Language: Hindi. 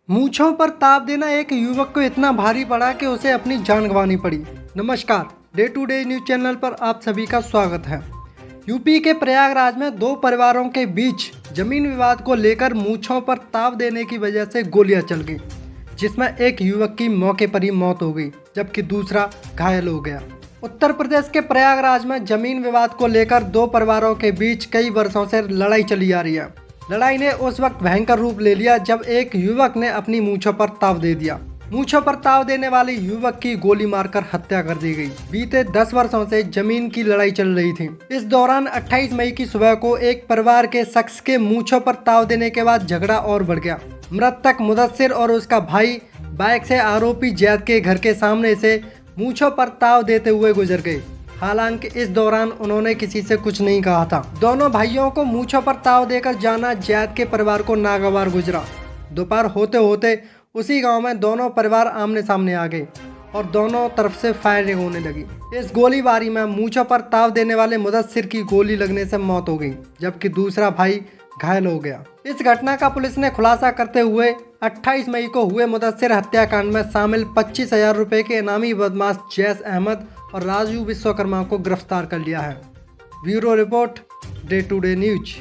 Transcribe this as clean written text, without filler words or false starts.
मूंछों पर ताप देना एक युवक को इतना भारी पड़ा कि उसे अपनी जान गंवानी पड़ी। नमस्कार, day to day news channel पर आप सभी का स्वागत है। यूपी के प्रयागराज में दो परिवारों के बीच जमीन विवाद को लेकर मूंछों पर ताप देने की वजह से गोलियां चल गई, जिसमें एक युवक की मौके पर ही मौत हो गई जबकि दूसरा घायल हो गया। उत्तर प्रदेश के प्रयागराज में जमीन विवाद को लेकर दो परिवारों के बीच कई वर्षों से लड़ाई चली आ रही है। लड़ाई ने उस वक्त भयंकर रूप ले लिया जब एक युवक ने अपनी मूंछों पर ताव दे दिया। मूंछों पर ताव देने वाले युवक की गोली मारकर हत्या कर दी गई। बीते 10 वर्षों से जमीन की लड़ाई चल रही थी। इस दौरान 28 मई की सुबह को एक परिवार के शख्स के मूंछों पर ताव देने के बाद झगड़ा और बढ़ गया। मृतक मुदस्सिर और उसका भाई बाइक से आरोपी जैद के घर के सामने से मूंछों पर ताव देते हुए गुजर गए। हालांकि इस दौरान उन्होंने किसी से कुछ नहीं कहा था। दोनों भाइयों को मूंछों पर ताव देकर जाना जैद के परिवार को नागवार गुजरा। दोपहर होते होते उसी गांव में दोनों परिवार आमने सामने आ गए और दोनों तरफ से फायरिंग होने लगी। इस गोलीबारी में मूंछों पर ताव देने वाले मुदस्सिर की गोली लगने से मौत हो गई जबकि दूसरा भाई घायल हो गया। इस घटना का पुलिस ने खुलासा करते हुए 28 मई को हुए मुदस्सिर हत्याकांड में शामिल 25,000 रुपए के इनामी बदमाश जैस अहमद और राजू विश्वकर्मा को गिरफ्तार कर लिया है। Bureau report, day to day news.